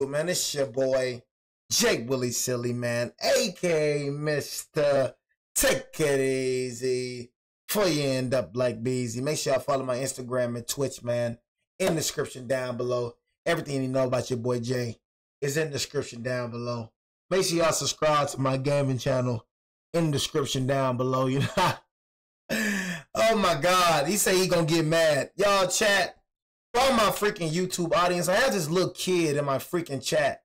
Man, it's your boy, Jake Willie Silly, man, aka Mr. Take It Easy. Before you end up like Beezy, make sure y'all follow my Instagram and Twitch, man, in the description down below. Everything you know about your boy Jay is in the description down below. Make sure y'all subscribe to my gaming channel in the description down below. You know, oh my God, he say he gonna get mad. Y'all chat. For all my freaking YouTube audience, I have this little kid in my freaking chat.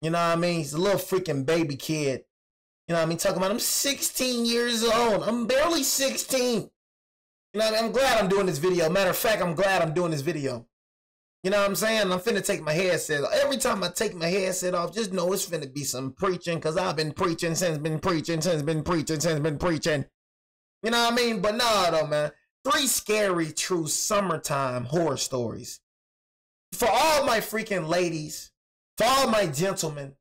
You know what I mean? He's a little freaking baby kid. You know what I mean? Talking about I'm 16 years old. I'm barely 16. You know what I mean? I'm glad I'm doing this video. Matter of fact, I'm glad I'm doing this video. You know what I'm saying? I'm finna take my headset off. Every time I take my headset off, just know it's finna be some preaching, because I've been preaching since been preaching. You know what I mean? But nah, though, man. 3 scary, true summertime horror stories. For all my freaking ladies, for all my gentlemen,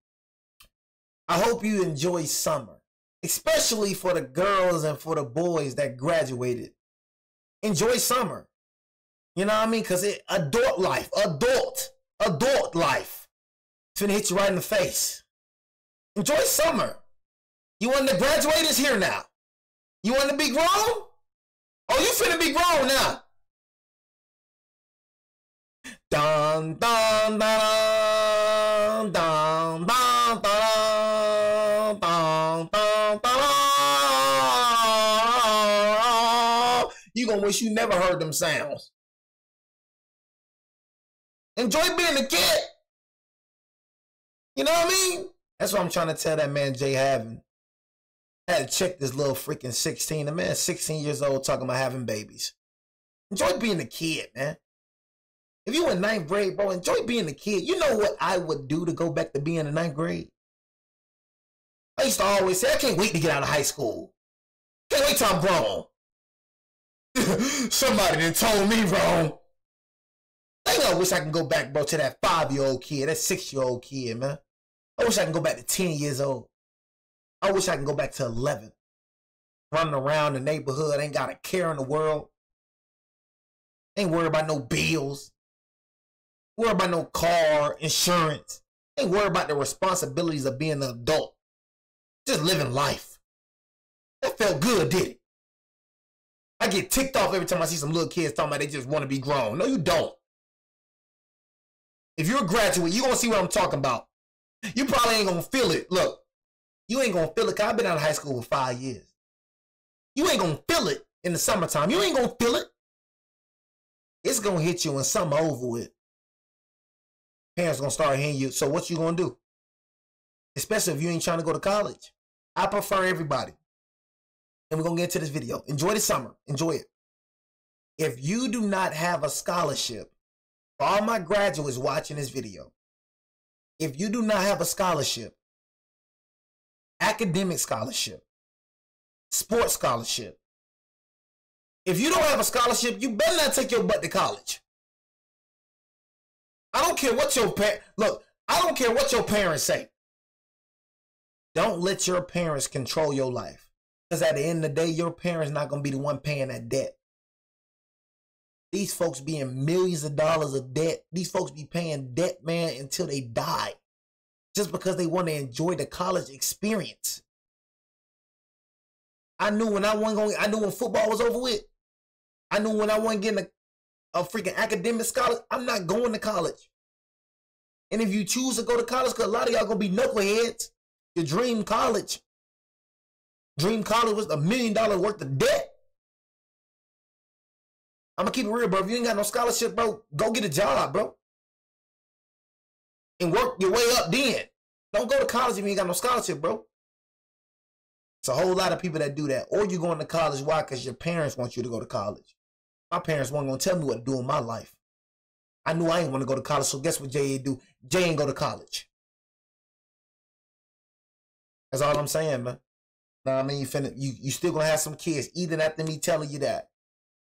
I hope you enjoy summer. Especially for the girls and for the boys that graduated. Enjoy summer. You know what I mean? Because adult life, adult life. It's gonna hit you right in the face. Enjoy summer. You want to graduate? It's here now. You want to be grown? Oh, you finna be grown now. Dun, dun, dun, dun, dun, dun, dun, dun, dun. You gonna wish you never heard them sounds. Enjoy being a kid. You know what I mean? That's what I'm trying to tell that man Jay Havin. I had to check this little freaking 16. The man 16 years old talking about having babies. Enjoy being a kid, man. If you in 9th grade, bro, enjoy being a kid. You know what I would do to go back to being in 9th grade? I used to always say, I can't wait to get out of high school. Can't wait till I'm grown. Somebody done told me wrong. I wish I can go back, bro, to that 5-year-old kid, that 6-year-old kid, man. I wish I can go back to 10 years old. I wish I can go back to 11. Running around the neighborhood, ain't got a care in the world. Ain't worried about no bills. Worried about no car, insurance. Ain't worried about the responsibilities of being an adult. Just living life. That felt good, did it? I get ticked off every time I see some little kids talking about they just want to be grown. No, you don't. If you're a graduate, you're going to see what I'm talking about. You probably ain't going to feel it. Look. You ain't gonna feel it, because I've been out of high school for 5 years. You ain't gonna feel it in the summertime. You ain't gonna feel it. It's gonna hit you when summer over with. Parents gonna start hitting you. So what you gonna do? Especially if you ain't trying to go to college. I prefer everybody. And we're gonna get into this video. Enjoy the summer. Enjoy it. If you do not have a scholarship, for all my graduates watching this video, if you do not have a scholarship, academic scholarship, sports scholarship. If you don't have a scholarship, you better not take your butt to college. I don't care what your I don't care what your parents say. Don't let your parents control your life. Because at the end of the day, your parents not going to be the one paying that debt. These folks be in millions of dollars of debt. These folks be paying debt, man, until they die. Just because they want to enjoy the college experience. I knew when I knew when football was over with. I knew when I wasn't getting a freaking academic scholarship, I'm not going to college. And if you choose to go to college, because a lot of y'all gonna be knuckleheads, your dream college was $1 million worth of debt. I'm gonna keep it real, bro. If you ain't got no scholarship, bro, go get a job, bro. And work your way up then. Don't go to college if you ain't got no scholarship, bro. It's a whole lot of people that do that. Or you going to college, why? Because your parents want you to go to college. My parents weren't going to tell me what to do in my life. I knew I ain't want to go to college, so guess what Jay do? Jay ain't go to college. That's all I'm saying, man. Know what I mean? You still going to have some kids, even after me telling you that.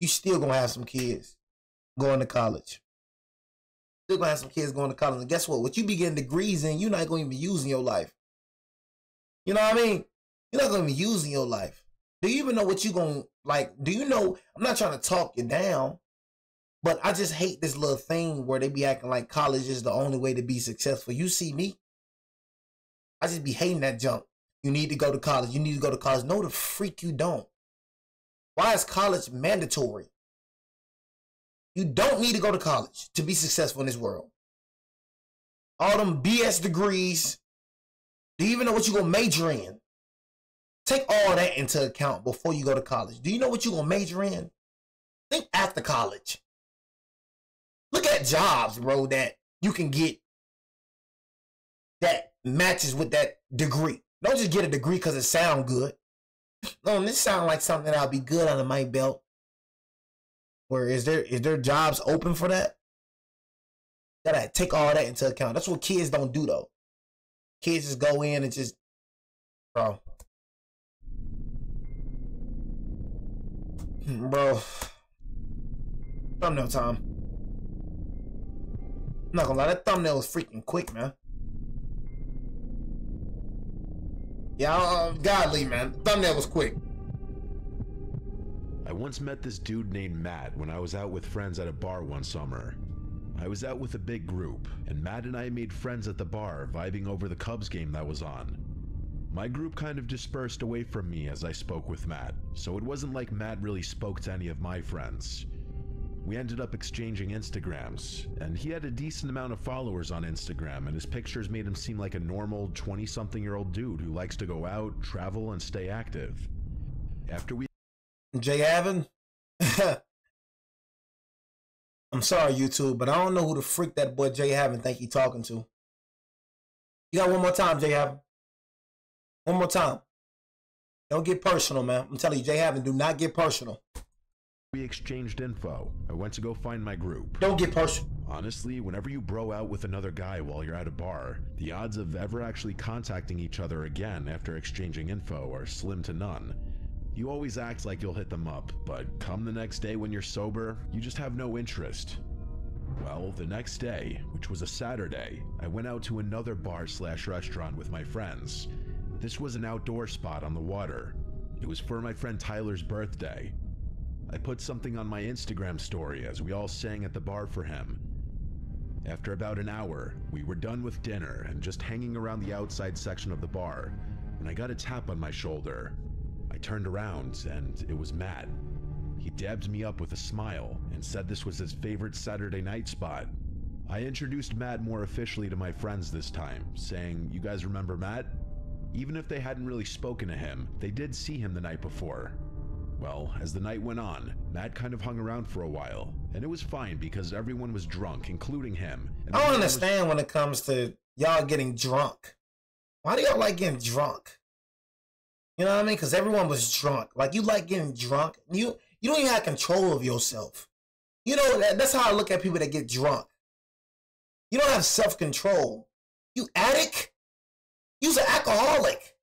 You still going to have some kids going to college. Still gonna have some kids going to college. And guess what? What you be getting degrees in, you're not going to be using your life. You know what I mean? You're not going to be using your life. Do you even know what you're going to, like, do you know, I'm not trying to talk you down. But I just hate this little thing where they be acting like college is the only way to be successful. You see me? I just be hating that junk. You need to go to college. You need to go to college. No, the freak you don't. Why is college mandatory? You don't need to go to college to be successful in this world. All them BS degrees. Do you even know what you're going to major in? Take all that into account before you go to college. Do you know what you're going to major in? Think after college. Look at jobs, bro, that you can get that matches with that degree. Don't just get a degree because it sounds good. No, this sounds like something that'll be good under my belt. Where is there jobs open for that? Gotta take all that into account. That's what kids don't do though. Kids just go in and just, bro. Thumbnail time. I'm not gonna lie, that thumbnail was freaking quick, man. Yeah, godly, man. Thumbnail was quick. I once met this dude named Matt when I was out with friends at a bar one summer. I was out with a big group, and Matt and I made friends at the bar, vibing over the Cubs game that was on. My group kind of dispersed away from me as I spoke with Matt, so it wasn't like Matt really spoke to any of my friends. We ended up exchanging Instagrams, and he had a decent amount of followers on Instagram, and his pictures made him seem like a normal 20-something-year-old dude who likes to go out, travel, and stay active. After we... Jay Havin? I'm sorry, YouTube, but I don't know who the freak that boy Jay Havin think he talking to. You got one more time, Jay Havin. One more time. Don't get personal, man. I'm telling you, Jay Havin, do not get personal. We exchanged info. I went to go find my group. Don't get personal. Honestly, whenever you bro out with another guy while you're at a bar, the odds of ever actually contacting each other again after exchanging info are slim to none. You always act like you'll hit them up, but come the next day when you're sober, you just have no interest. Well, the next day, which was a Saturday, I went out to another bar/restaurant with my friends. This was an outdoor spot on the water. It was for my friend Tyler's birthday. I put something on my Instagram story as we all sang at the bar for him. After about an hour, we were done with dinner and just hanging around the outside section of the bar when I got a tap on my shoulder. I turned around and it was Matt. He dabbed me up with a smile and said this was his favorite Saturday night spot. I introduced Matt more officially to my friends this time, saying, "You guys remember Matt?" Even if they hadn't really spoken to him, they did see him the night before. Well, as the night went on, Matt kind of hung around for a while, and it was fine because everyone was drunk, including him. I don't understand when it comes to y'all getting drunk. Why do y'all like getting drunk? You know what I mean? Because everyone was drunk. Like, you like getting drunk. You don't even have control of yourself. You know, that's how I look at people that get drunk. You don't have self-control. You addict? You's an alcoholic.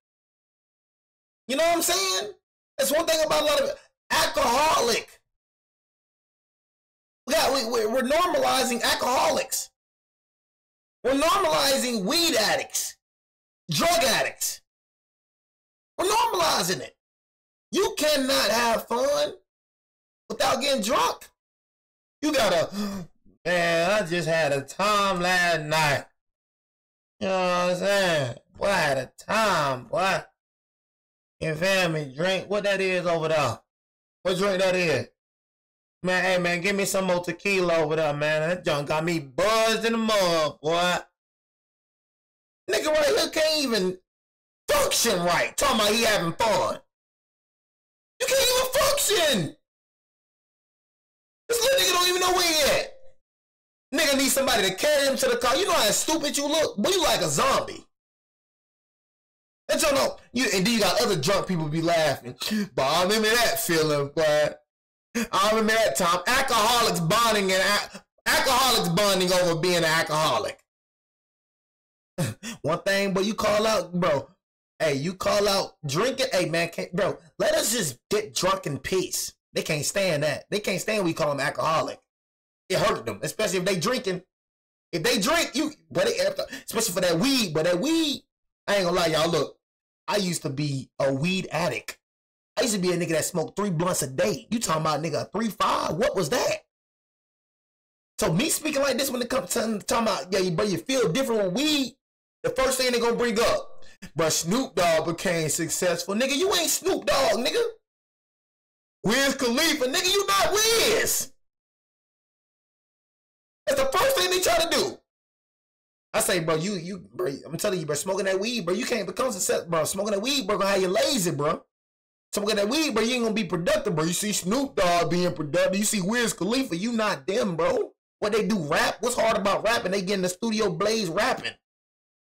You know what I'm saying? That's one thing about a lot of alcoholic. We're normalizing alcoholics. We're normalizing weed addicts, drug addicts. We're normalizing it. You cannot have fun without getting drunk. You gotta, man, I just had a time last night. You know what I'm saying? Boy, I had a time, boy. You feel me? Drink what that is over there. What drink that is? Man, hey, man, give me some more tequila over there, man. That junk got me buzzed in the mud, boy. Nigga right here can't even function right. Talking about he having fun. You can't even function. This little nigga don't even know where he at. Nigga need somebody to carry him to the car. You know how stupid you look? Boy, you like a zombie. And so no, and then you got other drunk people be laughing. But I remember that feeling, but I remember that time. Alcoholics bonding over being an alcoholic. One thing, but you call out, bro. Hey, you call out drinking. Hey, man, bro, let us just get drunk in peace. They can't stand that. They can't stand we call them alcoholic. It hurt them, especially if they drinking. If they drink, especially for that weed. But that weed, I ain't gonna lie, y'all. Look, I used to be a weed addict. I used to be a nigga that smoked 3 blunts a day. You talking about nigga 3-5? What was that? So me speaking like this when it comes to talking about, yeah, but you feel different with weed, the first thing they gonna bring up, but Snoop Dogg became successful. Nigga, you ain't Snoop Dogg, nigga. Wiz Khalifa, nigga, you not Wiz. That's the first thing they try to do. I say, bro, bro, I'm telling you, bro, smoking that weed, bro, you can't become successful, bro. Smoking that weed, bro, gonna have you lazy, bro. Smoking that weed, bro, you ain't gonna be productive, bro. You see Snoop Dogg being productive. You see Wiz Khalifa, you not them, bro. What they do, rap? What's hard about rapping? They get in the studio blaze rapping.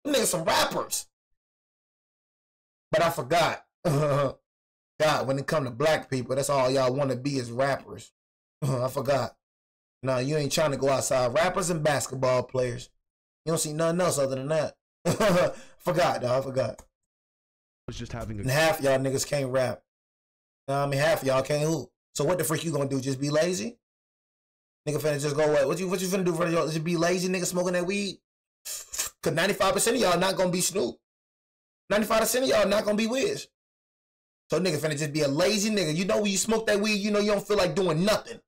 Them niggas some rappers. But I forgot. God, when it come to black people, that's all y'all want to be is rappers. I forgot. No, you ain't trying to go outside. Rappers and basketball players. You don't see nothing else other than that. Forgot, dog. I forgot. Was just having a... And half y'all niggas can't rap. I mean, half y'all can't hoop. So what the freak you gonna do? Just be lazy? Nigga finna just go what? What you finna do for y'all? Just be lazy, nigga, smoking that weed? Cause 95% of y'all not gonna be Snoop. 95% of y'all not gonna be Wiz. So nigga finna just be a lazy nigga. You know when you smoke that weed, you know you don't feel like doing nothing.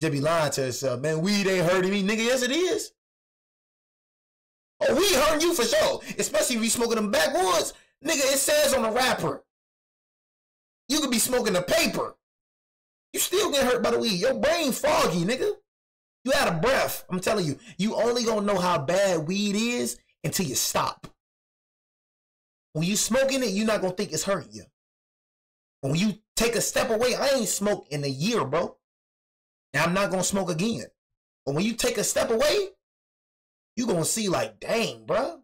Just be lying to yourself, man. Weed ain't hurting me, nigga. Yes, it is. Oh, weed hurting you for sure. Especially if you smoking them backwoods. Nigga, it says on the wrapper. You could be smoking the paper. You still get hurt by the weed. Your brain foggy, nigga. You out of breath. I'm telling you. You only gonna know how bad weed is until you stop. When you smoking it, you're not gonna think it's hurting you. When you take a step away, I ain't smoked in a year, bro. And I'm not gonna smoke again. But when you take a step away, you gonna see like, dang, bro.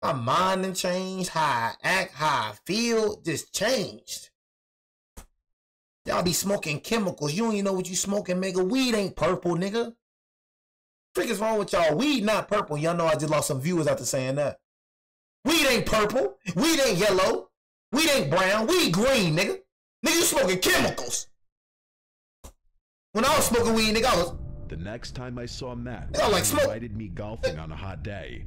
My mind done changed, how I act, how I feel, just changed. Y'all be smoking chemicals. You don't even know what you smoking, nigga. Weed ain't purple, nigga. Frick is wrong with y'all? Weed not purple. Y'all know I just lost some viewers after saying that. Weed ain't purple. Weed ain't yellow. Weed ain't brown. Weed green, nigga. Nigga, you smoking chemicals. When I was smoking weed, nigga, I was... The next time I saw Matt, like he smoke. invited me golfing on a hot day.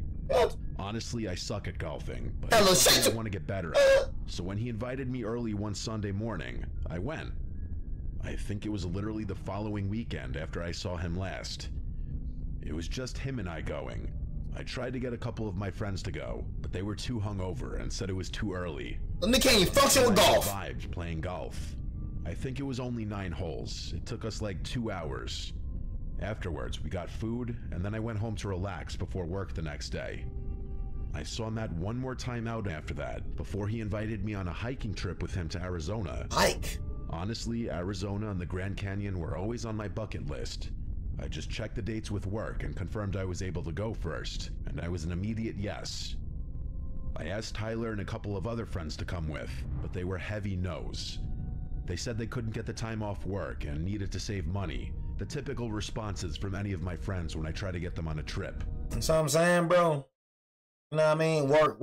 Honestly, I suck at golfing, but Hello, it's something I want to get better at. So when he invited me early one Sunday morning, I went. I think it was literally the following weekend after I saw him last. It was just him and I going. I tried to get a couple of my friends to go, but they were too hungover and said it was too early. They can't even function with golf. I survived playing golf. I think it was only 9 holes. It took us like 2 hours. Afterwards, we got food, and then I went home to relax before work the next day. I saw Matt one more time out after that, before he invited me on a hiking trip with him to Arizona. Hike? Honestly, Arizona and the Grand Canyon were always on my bucket list. I just checked the dates with work and confirmed I was able to go first, and I was an immediate yes. I asked Tyler and a couple of other friends to come with, but they were heavy no's. They said they couldn't get the time off work and needed to save money. The typical responses from any of my friends when I try to get them on a trip. That's what I'm saying, bro. You know what I mean? Work.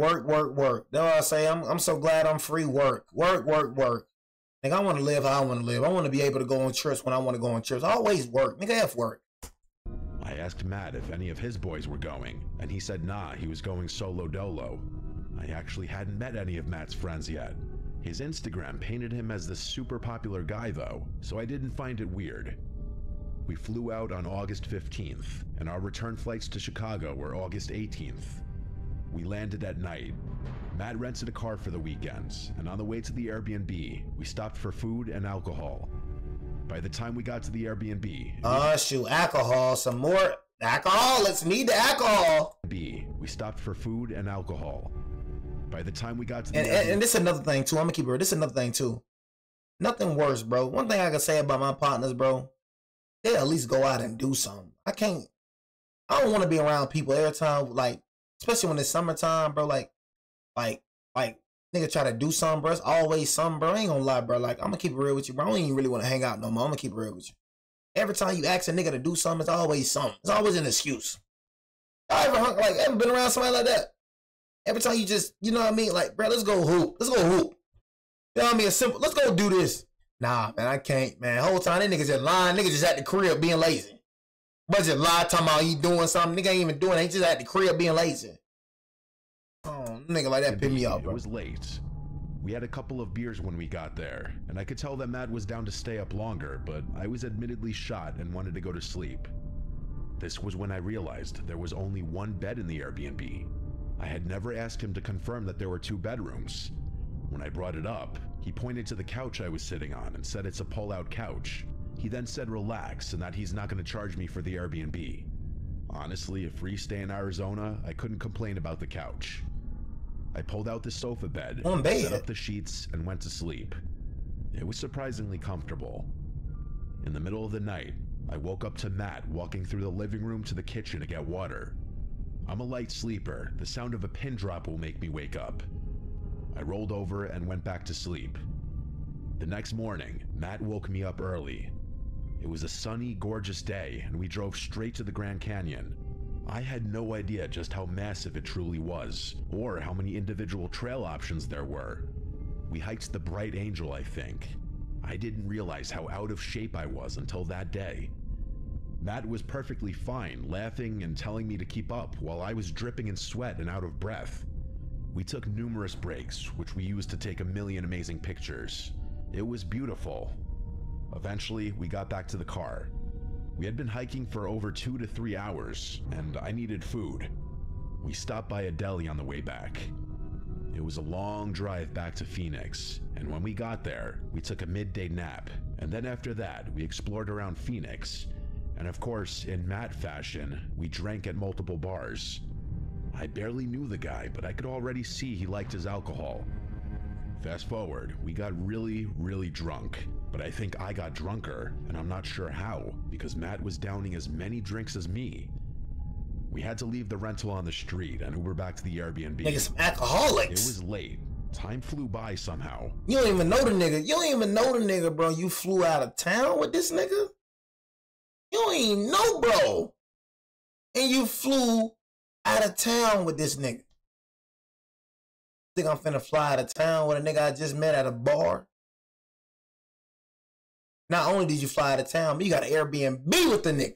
That's why I say I'm so glad I'm free. Work. Nigga, I want to live how I want to live. I want to be able to go on trips when I want to go on trips. I always work. Nigga, F work. I asked Matt if any of his boys were going, and he said nah, he was going solo dolo. I actually hadn't met any of Matt's friends yet. His Instagram painted him as this super popular guy though, so I didn't find it weird. We flew out on August 15th, and our return flights to Chicago were August 18th. We landed at night. Matt rented a car for the weekends, and on the way to the Airbnb, we stopped for food and alcohol. By the time we got to the Airbnb... Oh, shoot, alcohol, some more alcohol, let's need the alcohol. We stopped for food and alcohol. By the time we got to the and this is another thing too, I'm gonna keep it real, this is another thing too. Nothing worse, bro. One thing I can say about my partners, bro, they at least go out and do something. I don't want to be around people every time, like, especially when it's summertime, bro, like, nigga try to do something, bro. It's always something, bro. I ain't gonna lie, bro. Like, I'm gonna keep it real with you, bro. I don't even really want to hang out no more. I'm gonna keep it real with you. Every time you ask a nigga to do something, it's always something. It's always an excuse. I haven't been around somebody like that. Every time you just, you know what I mean? Like, bro, let's go hoop. Let's go hoop. You know what I mean? It's simple. Let's go do this. Nah, man, I can't, man. Whole time, they niggas just lying. Niggas just at the crib being lazy. But just lie, talking about he doing something. Nigga ain't even doing it. He just at the crib being lazy. Oh, nigga like that piss me off, bro. It was late. We had a couple of beers when we got there, and I could tell that Matt was down to stay up longer, but I was admittedly shot and wanted to go to sleep. This was when I realized there was only one bed in the Airbnb. I had never asked him to confirm that there were 2 bedrooms. When I brought it up, he pointed to the couch I was sitting on and said it's a pull-out couch. He then said relax and that he's not going to charge me for the Airbnb. Honestly, a free stay in Arizona, I couldn't complain about the couch. I pulled out the sofa bed, set up the sheets, and went to sleep. It was surprisingly comfortable. In the middle of the night, I woke up to Matt walking through the living room to the kitchen to get water. I'm a light sleeper. The sound of a pin drop will make me wake up. I rolled over and went back to sleep. The next morning, Matt woke me up early. It was a sunny, gorgeous day, and we drove straight to the Grand Canyon. I had no idea just how massive it truly was, or how many individual trail options there were. We hiked the Bright Angel, I think. I didn't realize how out of shape I was until that day. Matt was perfectly fine, laughing and telling me to keep up while I was dripping in sweat and out of breath. We took numerous breaks, which we used to take a million amazing pictures. It was beautiful. Eventually, we got back to the car. We had been hiking for over 2 to 3 hours, and I needed food. We stopped by a deli on the way back. It was a long drive back to Phoenix, and when we got there, we took a midday nap, and then after that, we explored around Phoenix. And of course, in Matt fashion, we drank at multiple bars. I barely knew the guy, but I could already see he liked his alcohol. Fast forward, we got really, really drunk, but I think I got drunker, and I'm not sure how, because Matt was downing as many drinks as me. We had to leave the rental on the street and Uber back to the Airbnb. Nigga, some alcoholics. It was late. Time flew by somehow. You don't even know the nigga. You don't even know the nigga, bro. You flew out of town with this nigga? You don't even know, bro. And you flew out of town with this nigga. Think I'm finna fly out of town with a nigga I just met at a bar? Not only did you fly out of town, but you got an Airbnb with the nigga.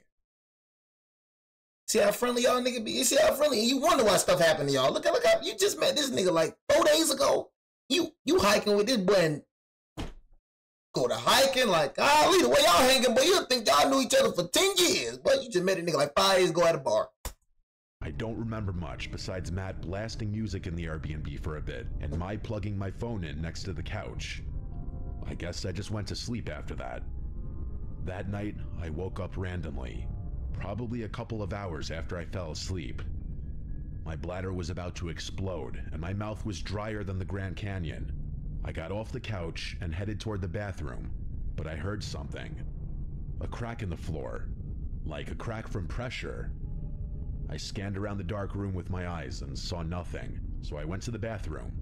See how friendly y'all nigga be? You see how friendly? You wonder why stuff happened to y'all. Look at you just met this nigga like 4 days ago. You hiking with this boy and go to hiking like, golly, the way y'all hanging, but you'll think y'all knew each other for 10 years. But you just met a nigga like 5 days ago at a bar. I don't remember much besides Matt blasting music in the Airbnb for a bit and my plugging my phone in next to the couch. I guess I just went to sleep after that. That night, I woke up randomly, probably a couple of hours after I fell asleep. My bladder was about to explode and my mouth was drier than the Grand Canyon. I got off the couch and headed toward the bathroom, but I heard something. A crack in the floor, like a crack from pressure. I scanned around the dark room with my eyes and saw nothing, so I went to the bathroom.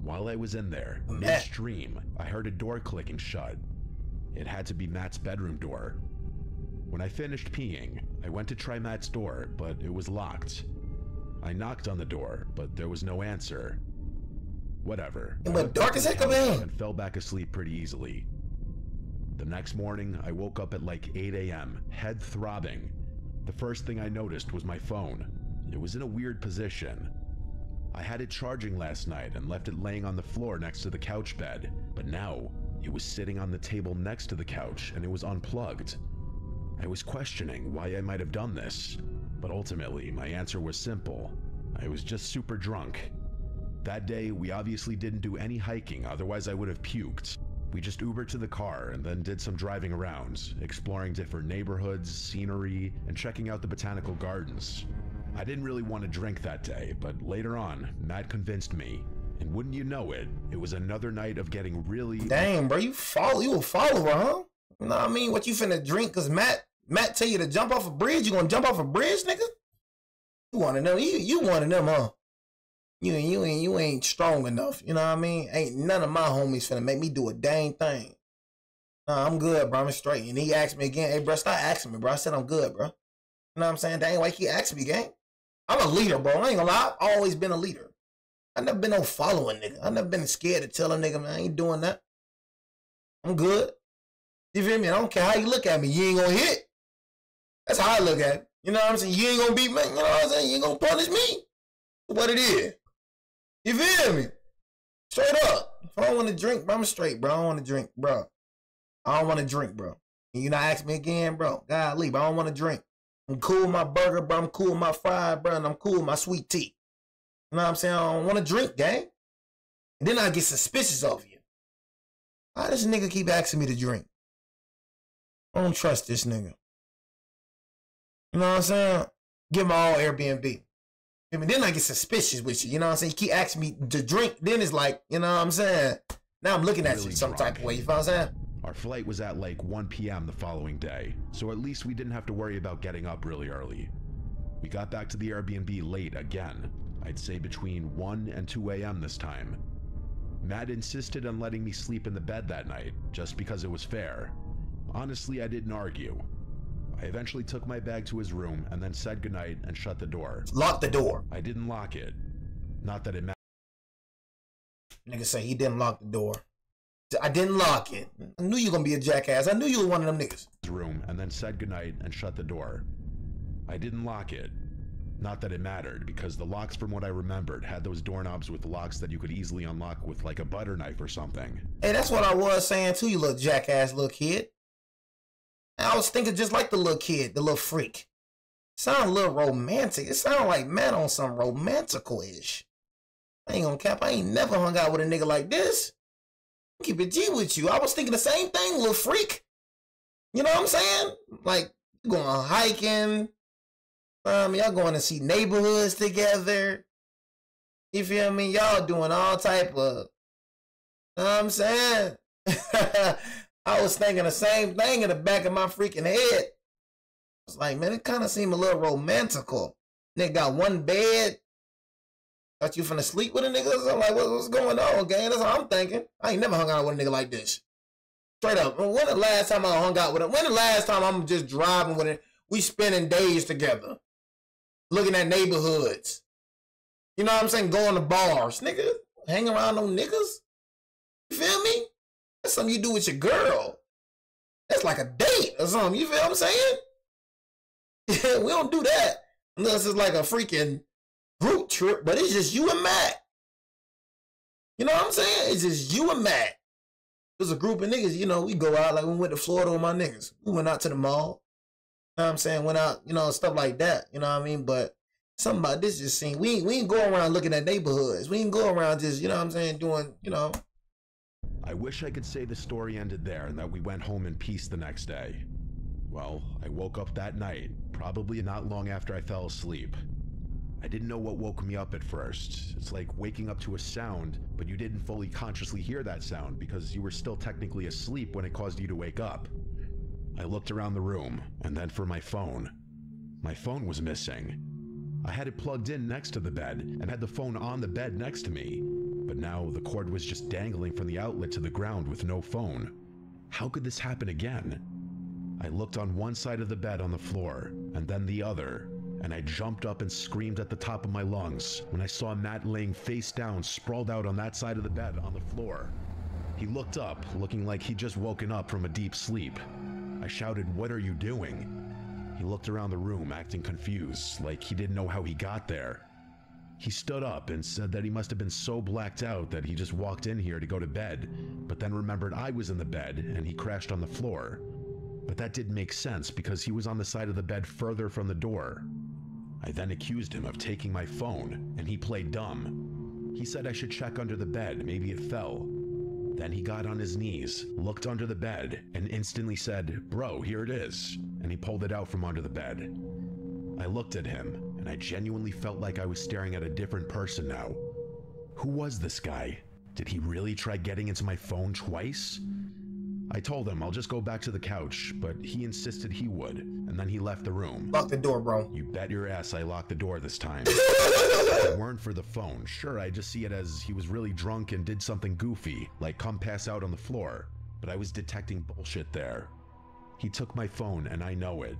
While I was in there, midstream, I heard a door clicking shut. It had to be Matt's bedroom door. When I finished peeing, I went to try Matt's door, but it was locked. I knocked on the door, but there was no answer. Whatever. It went dark as heck, man. And fell back asleep pretty easily. The next morning, I woke up at like 8 a.m., head throbbing. The first thing I noticed was my phone. It was in a weird position. I had it charging last night and left it laying on the floor next to the couch bed, but now it was sitting on the table next to the couch and it was unplugged. I was questioning why I might have done this, but ultimately my answer was simple. I was just super drunk. That day, we obviously didn't do any hiking, otherwise I would have puked. We just Ubered to the car and then did some driving around, exploring different neighborhoods, scenery, and checking out the botanical gardens. I didn't really want to drink that day, but later on, Matt convinced me. And wouldn't you know it, it was another night of getting really... Dang, bro, you a follower, huh? You know what I mean? What you finna drink? Cause Matt tell you to jump off a bridge, you gonna jump off a bridge, nigga? You one of them, you one of them, huh? You ain't strong enough, you know what I mean? Ain't none of my homies finna make me do a dang thing. Nah, I'm good, bro, I'm straight. And he asked me again, hey, bro, stop asking me, bro. I said I'm good, bro. You know what I'm saying? Dang, why he asked me, gang? I'm a leader, bro. I ain't gonna lie, I've always been a leader. I never been no following nigga. I never been scared to tell a nigga, man, I ain't doing that. I'm good. You feel me? I don't care how you look at me, you ain't gonna hit. That's how I look at it. You know what I'm saying? You ain't gonna beat me, you know what I'm saying? You ain't gonna punish me. What it is. You feel me? Straight up. If I don't want to drink, bro, I'm straight, bro. I don't want to drink, bro. I don't want to drink, bro. And you not ask me again, bro. Golly, but I don't want to drink. I'm cool with my burger, bro. I'm cool with my fried, bro. And I'm cool with my sweet tea. You know what I'm saying? I don't want to drink, gang. And then I get suspicious of you. Why does this nigga keep asking me to drink? I don't trust this nigga. You know what I'm saying? Give him all Airbnb. And then I get suspicious with you. You know what I'm saying? You keep asking me to drink. Then it's like, you know what I'm saying? Now I'm looking at you some type of way. You know what I'm saying? Our flight was at like 1 p.m. the following day, so at least we didn't have to worry about getting up really early. We got back to the Airbnb late again. I'd say between 1 and 2 a.m. this time. Matt insisted on letting me sleep in the bed that night, just because it was fair. Honestly, I didn't argue. I eventually took my bag to his room and then said goodnight and shut the door. Lock the door. I didn't lock it. Not that it mattered. Nigga say he didn't lock the door. I didn't lock it. I knew you were gonna be a jackass. I knew you were one of them niggas. His room and then said goodnight and shut the door. I didn't lock it. Not that it mattered, because the locks, from what I remembered, had those doorknobs with locks that you could easily unlock with like a butter knife or something. Hey, that's what I was saying too, you little jackass little kid. I was thinking just like the little kid, the little freak. Sound a little romantic. It sound like man on some romantical-ish. I ain't gonna cap. I ain't never hung out with a nigga like this. Keep it G with you. I was thinking the same thing, little freak. You know what I'm saying? Like, going hiking. Y'all going to see neighborhoods together. You feel me? Y'all doing all type of, you know what I'm saying? I was thinking the same thing in the back of my freaking head. It's like, man, it kind of seemed a little romantical. Nigga got one bed. Thought you finna sleep with a nigga or something? Like, what's going on, gang? That's what I'm thinking. I ain't never hung out with a nigga like this. Straight up. When the last time I hung out with him? When the last time I'm just driving with him? We spending days together. Looking at neighborhoods. You know what I'm saying? Going to bars. Nigga, hang around them niggas. You feel me? That's something you do with your girl. That's like a date or something. You feel what I'm saying? Yeah, we don't do that. Unless it's like a freaking group trip, but it's just you and Matt. You know what I'm saying? It's just you and Matt. There's a group of niggas, you know, we go out, like we went to Florida with my niggas. We went out to the mall. You know what I'm saying? Went out, you know, stuff like that. You know what I mean? But something about this just seemed, we ain't go around looking at neighborhoods. We ain't go around just, you know what I'm saying, doing, you know. I wish I could say the story ended there and that we went home in peace the next day. Well, I woke up that night, probably not long after I fell asleep. I didn't know what woke me up at first. It's like waking up to a sound, but you didn't fully consciously hear that sound because you were still technically asleep when it caused you to wake up. I looked around the room, and then for my phone. My phone was missing. I had it plugged in next to the bed, and had the phone on the bed next to me, but now the cord was just dangling from the outlet to the ground with no phone. How could this happen again? I looked on one side of the bed on the floor, and then the other, and I jumped up and screamed at the top of my lungs when I saw Matt laying face down, sprawled out on that side of the bed on the floor. He looked up, looking like he'd just woken up from a deep sleep. I shouted, "What are you doing?" He looked around the room, acting confused, like he didn't know how he got there. He stood up and said that he must have been so blacked out that he just walked in here to go to bed, but then remembered I was in the bed and he crashed on the floor. But that didn't make sense because he was on the side of the bed further from the door. I then accused him of taking my phone, and he played dumb. He said I should check under the bed, maybe it fell. Then he got on his knees, looked under the bed, and instantly said, "Bro, here it is," and he pulled it out from under the bed. I looked at him, and I genuinely felt like I was staring at a different person now. Who was this guy? Did he really try getting into my phone twice? I told him I'll just go back to the couch, but he insisted he would, and then he left the room. Lock the door, bro. You bet your ass I locked the door this time. If it weren't for the phone, sure, I just see it as he was really drunk and did something goofy, like come pass out on the floor, but I was detecting bullshit there. He took my phone, and I know it.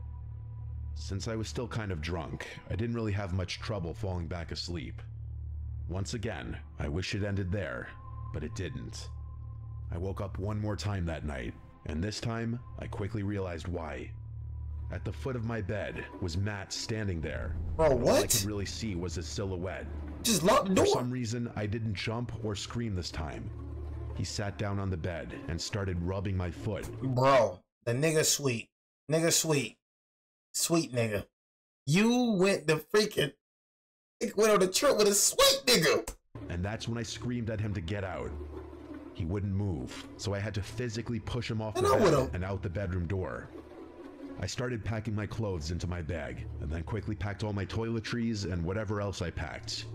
Since I was still kind of drunk, I didn't really have much trouble falling back asleep. Once again, I wish it ended there, but it didn't. I woke up one more time that night, and this time, I quickly realized why. At the foot of my bed was Matt standing there. Bro, what? All I could really see was his silhouette. Just lock the door. For some reason, I didn't jump or scream this time. He sat down on the bed and started rubbing my foot. Bro, the nigga sweet. Nigga sweet. Sweet nigga. You went the freaking... went on the trip with a sweet nigga. And that's when I screamed at him to get out. He wouldn't move, so I had to physically push him off the bed and out the bedroom door. I started packing my clothes into my bag, and then quickly packed all my toiletries and whatever else I packed.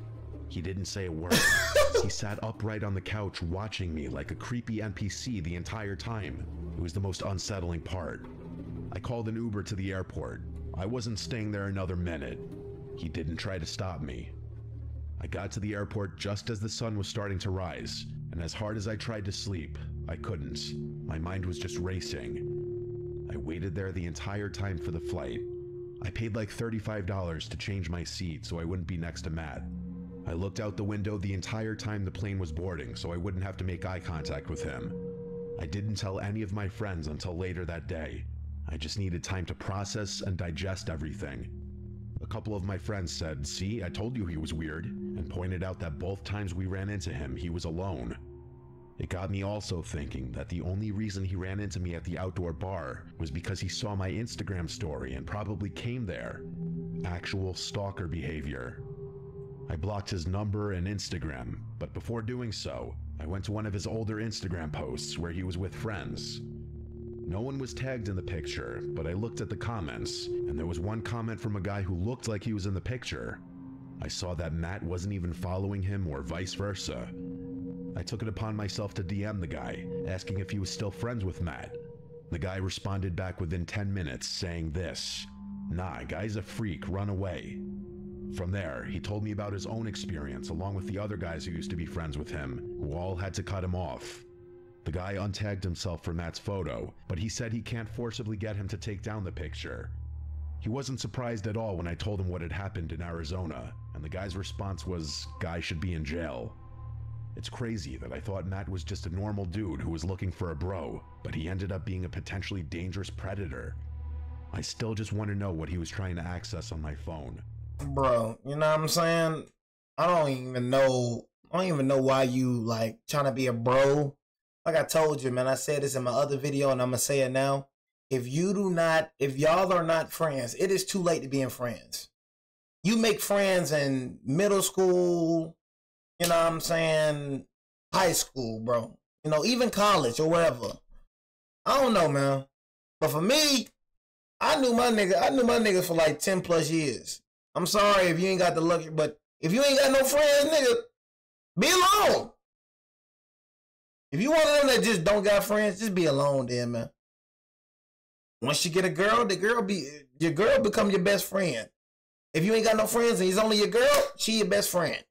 He didn't say a word. He sat upright on the couch watching me like a creepy NPC the entire time. It was the most unsettling part. I called an Uber to the airport. I wasn't staying there another minute. He didn't try to stop me. I got to the airport just as the sun was starting to rise, and as hard as I tried to sleep, I couldn't. My mind was just racing. I waited there the entire time for the flight. I paid like $35 to change my seat so I wouldn't be next to Matt. I looked out the window the entire time the plane was boarding so I wouldn't have to make eye contact with him. I didn't tell any of my friends until later that day. I just needed time to process and digest everything. A couple of my friends said, "See, I told you he was weird," and pointed out that both times we ran into him, he was alone. It got me also thinking that the only reason he ran into me at the outdoor bar was because he saw my Instagram story and probably came there. Actual stalker behavior. I blocked his number and Instagram, but before doing so, I went to one of his older Instagram posts where he was with friends. No one was tagged in the picture, but I looked at the comments, and there was one comment from a guy who looked like he was in the picture. I saw that Matt wasn't even following him or vice versa. I took it upon myself to DM the guy, asking if he was still friends with Matt. The guy responded back within 10 minutes saying this: "Nah, guy's a freak, run away." From there, he told me about his own experience along with the other guys who used to be friends with him, who all had to cut him off. The guy untagged himself for Matt's photo, but he said he can't forcibly get him to take down the picture. He wasn't surprised at all when I told him what had happened in Arizona, and the guy's response was, "Guy should be in jail." It's crazy that I thought Matt was just a normal dude who was looking for a bro, but he ended up being a potentially dangerous predator. I still just want to know what he was trying to access on my phone. Bro, you know what I'm saying? I don't even know why you like trying to be a bro. Like I told you, man, I said this in my other video and I'm gonna say it now. If y'all are not friends, it is too late to be in friends. You make friends in middle school, you know what I'm saying, high school, bro. You know, even college or whatever. I don't know, man. But for me, I knew my nigga for like 10 plus years. I'm sorry if you ain't got the luxury, but if you ain't got no friends, nigga, be alone. If you one of them that just don't got friends, just be alone then, man. Once you get a girl, your girl become your best friend. If you ain't got no friends and he's only your girl, she your best friend.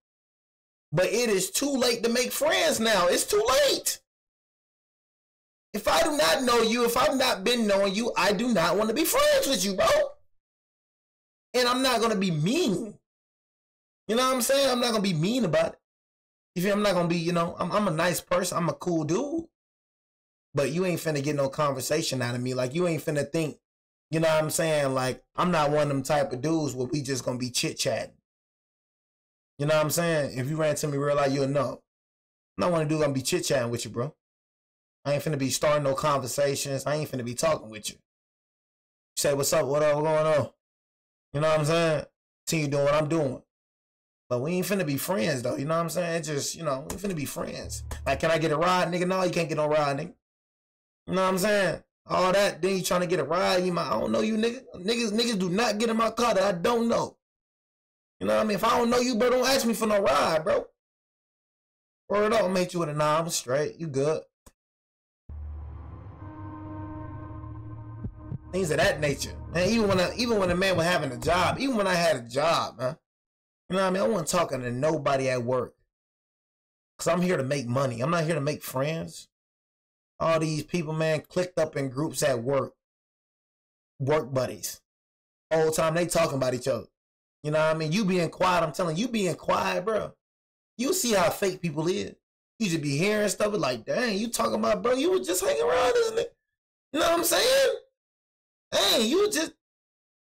But it is too late to make friends now. It's too late. If I do not know you, if I've not been knowing you, I do not want to be friends with you, bro. And I'm not going to be mean. You know what I'm saying? I'm not going to be mean about it. You feel? I'm not going to be, you know, I'm a nice person. I'm a cool dude. But you ain't finna get no conversation out of me. Like, you ain't finna think, you know what I'm saying? Like, I'm not one of them type of dudes where we just going to be chit-chatting. You know what I'm saying? If you ran to me real life, you'll know. I'm not one of them dudes going to be chit-chatting with you, bro. I ain't finna be starting no conversations. I ain't finna be talking with you. You say, what's up? What going on? You know what I'm saying? See you doing what I'm doing. But we ain't finna be friends, though. You know what I'm saying? It's just, you know, we finna be friends. Like, can I get a ride, nigga? No, you can't get no ride, nigga. You know what I'm saying? All that, then you trying to get a ride. I don't know you, nigga. Niggas do not get in my car that I don't know. You know what I mean? If I don't know you, bro, don't ask me for no ride, bro. Word up, I'll make you with a nah, I'm straight. You good. Things of that nature. Man, even when a man was having a job, even when I had a job, man. You know what I mean? I wasn't talking to nobody at work. Because I'm here to make money. I'm not here to make friends. All these people, man, clicked up in groups at work. Work buddies. All the time they talking about each other. You know what I mean? You being quiet, I'm telling you, being quiet, bro. You see how fake people is. You just be hearing stuff like, dang, you talking about, bro, you was just hanging around, isn't it? You know what I'm saying? Dang, you just,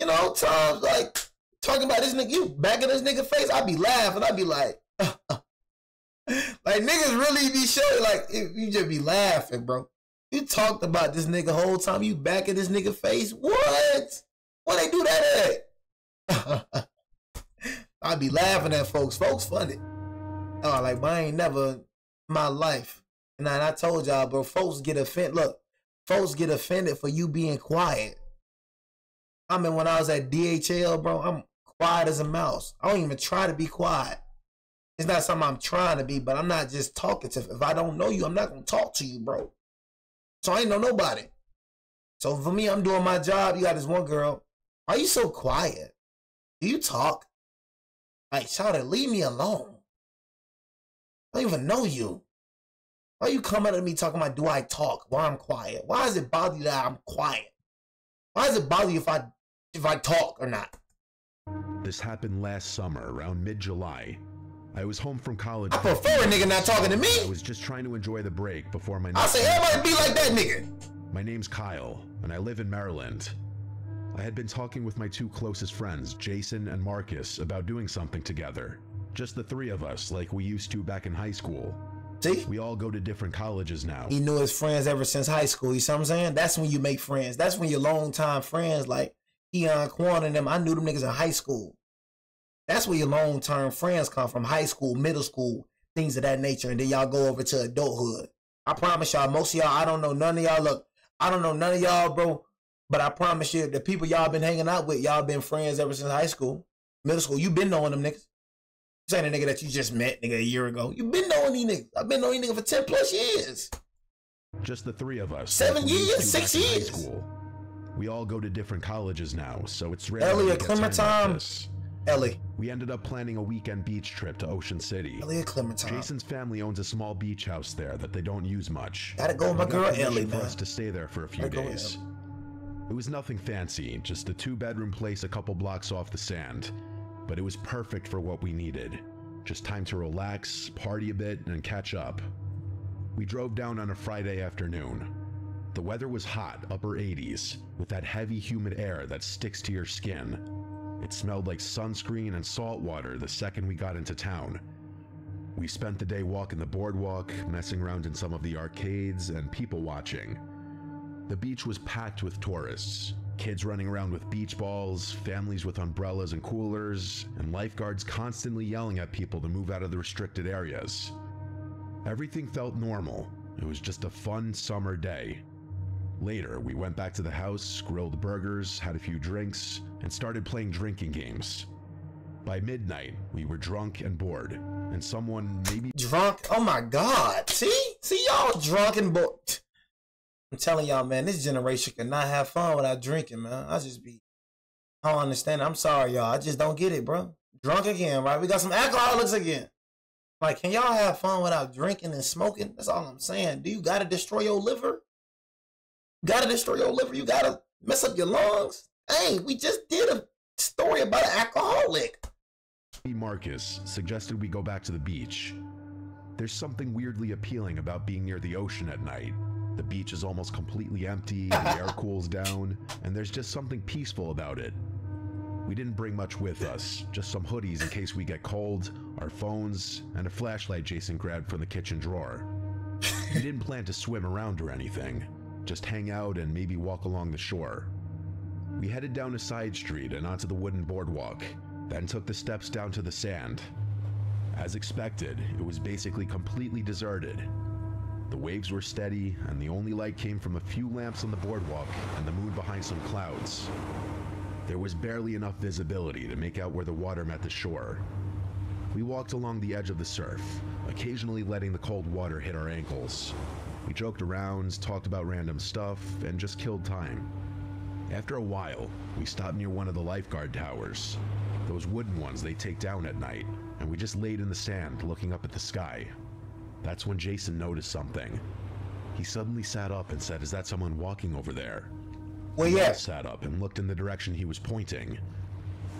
you know, times like talking about this nigga, you back in this nigga face, I'd be laughing. I'd be like, Like, niggas really be showing, like, you just be laughing, bro. You talked about this nigga whole time. You back at this nigga face. What? Why they do that at? I be laughing at folks. Folks funny. Oh, like, but I ain't never in my life. And I told y'all, bro, folks get offended. Look, folks get offended for you being quiet. I mean, when I was at DHL, bro, I'm quiet as a mouse. I don't even try to be quiet. It's not something I'm trying to be, but I'm not just talkative. If I don't know you, I'm not going to talk to you, bro. So I ain't know nobody. So for me, I'm doing my job. You got this one girl. Why are you so quiet? Do you talk? Like, shout it, leave me alone. I don't even know you. Why you coming at me talking about, do I talk? Why I'm quiet? Why does it bother you that I'm quiet? Why does it bother you if I talk or not? This happened last summer, around mid-July. I was home from college. I prefer a nigga not talking to me. I was just trying to enjoy the break before my I say everybody be like that nigga. My name's Kyle, and I live in Maryland. I had been talking with my two closest friends, Jason and Marcus, about doing something together. Just the three of us, like we used to back in high school. See? We all go to different colleges now. He knew his friends ever since high school. You see what I'm saying? That's when you make friends. That's when your long-time friends, like Keon Quan and them, I knew them niggas in high school. That's where your long-term friends come from. High school, middle school, things of that nature. And then y'all go over to adulthood. I promise y'all, most of y'all, I don't know none of y'all. Look, I don't know none of y'all, bro. But I promise you, the people y'all been hanging out with, y'all been friends ever since high school, middle school. You been knowing them niggas. This ain't a nigga that you just met, nigga, a year ago. You been knowing these niggas. I've been knowing these niggas for 10 plus years. Just the three of us. 7 years, 6 years. School. We all go to different colleges now, so it's rare. Elliot Clementine. Ellie. We ended up planning a weekend beach trip to Ocean City. Elliot Clementine. Jason's family owns a small beach house there that they don't use much. Gotta go with my girl Ellie, man. For us to stay there for a few days. It was nothing fancy, just a 2-bedroom place a couple blocks off the sand. But it was perfect for what we needed. Just time to relax, party a bit, and catch up. We drove down on a Friday afternoon. The weather was hot, upper 80s, with that heavy humid air that sticks to your skin. It smelled like sunscreen and salt water the second we got into town. We spent the day walking the boardwalk, messing around in some of the arcades, and people watching. The beach was packed with tourists. Kids running around with beach balls, families with umbrellas and coolers, and lifeguards constantly yelling at people to move out of the restricted areas. Everything felt normal. It was just a fun summer day. Later, we went back to the house, grilled burgers, had a few drinks, and started playing drinking games. By midnight, we were drunk and bored, and someone maybe... Drunk? Oh my God. See y'all drunk and bored. I'm telling y'all, man, this generation cannot have fun without drinking, man. I don't understand it. I'm sorry, y'all. I just don't get it, bro. Drunk again, right? We got some alcoholics again. Like, can y'all have fun without drinking and smoking? That's all I'm saying. Do you gotta destroy your liver? You gotta destroy your liver? You gotta mess up your lungs? Hey, we just did a story about an alcoholic. Marcus suggested we go back to the beach. There's something weirdly appealing about being near the ocean at night. The beach is almost completely empty, the air cools down, and there's just something peaceful about it. We didn't bring much with us, just some hoodies in case we get cold, our phones, and a flashlight Jason grabbed from the kitchen drawer. We didn't plan to swim around or anything, just hang out and maybe walk along the shore. We headed down a side street and onto the wooden boardwalk, then took the steps down to the sand. As expected, it was basically completely deserted. The waves were steady, and the only light came from a few lamps on the boardwalk and the moon behind some clouds. There was barely enough visibility to make out where the water met the shore. We walked along the edge of the surf, occasionally letting the cold water hit our ankles. We joked around, talked about random stuff, and just killed time. After a while, we stopped near one of the lifeguard towers, those wooden ones they take down at night, and we just laid in the sand looking up at the sky. That's when Jason noticed something. He suddenly sat up and said, "Is that someone walking over there?" Well, yeah. I sat up and looked in the direction he was pointing.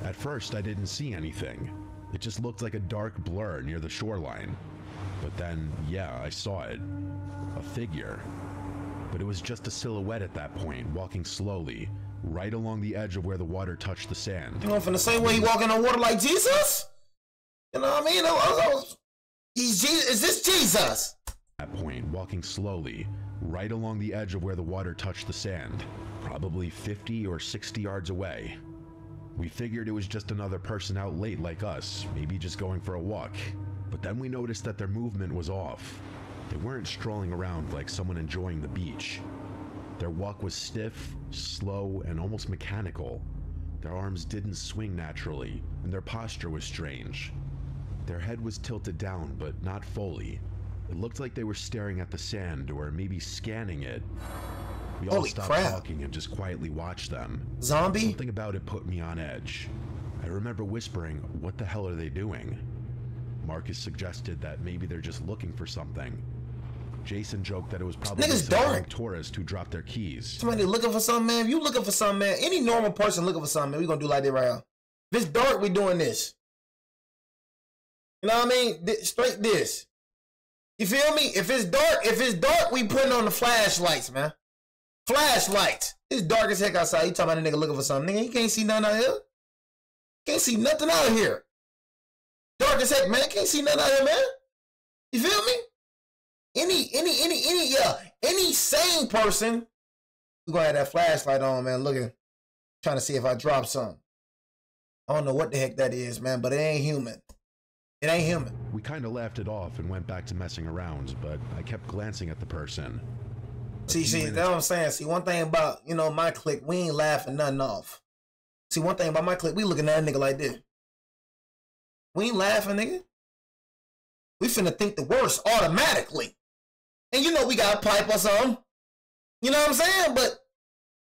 At first, I didn't see anything. It just looked like a dark blur near the shoreline. But then, yeah, I saw it. A figure. But it was just a silhouette at that point, walking slowly, right along the edge of where the water touched the sand. You know, from the same way he walking on water like Jesus? You know what I mean? He's Jesus. Is this Jesus? At that point, walking slowly, right along the edge of where the water touched the sand, probably 50 or 60 yards away. We figured it was just another person out late like us, maybe just going for a walk. But then we noticed that their movement was off. They weren't strolling around like someone enjoying the beach. Their walk was stiff, slow, and almost mechanical. Their arms didn't swing naturally, and their posture was strange. Their head was tilted down, but not fully. It looked like they were staring at the sand, or maybe scanning it. We all stopped talking and just quietly watched them. Zombie? Something about it put me on edge. I remember whispering, "What the hell are they doing?" Marcus suggested that maybe they're just looking for something. Jason joked that it was probably some tourist who dropped their keys. Somebody looking for something, man. If you looking for something, man, any normal person looking for something, man, we gonna do like that right now. If it's dark, we doing this. You know what I mean? Straight this. You feel me? If it's dark, we putting on the flashlights, man. Flashlights. It's dark as heck outside. You talking about a nigga looking for something. Nigga, you can't see nothing out here. Can't see nothing out here. Dark as heck, man. Can't see nothing out here, man. You feel me? Any sane person, we gonna have that flashlight on, man, looking, trying to see if I drop something. I don't know what the heck that is, man, but it ain't human. It ain't human. We kind of laughed it off and went back to messing around, but I kept glancing at the person. See, that's what I'm saying. See, one thing about, you know, my clique, we ain't laughing nothing off. See, one thing about my clique, we looking at a nigga like this. We ain't laughing, nigga. We finna think the worst automatically. And you know we got a pipe or something. You know what I'm saying? But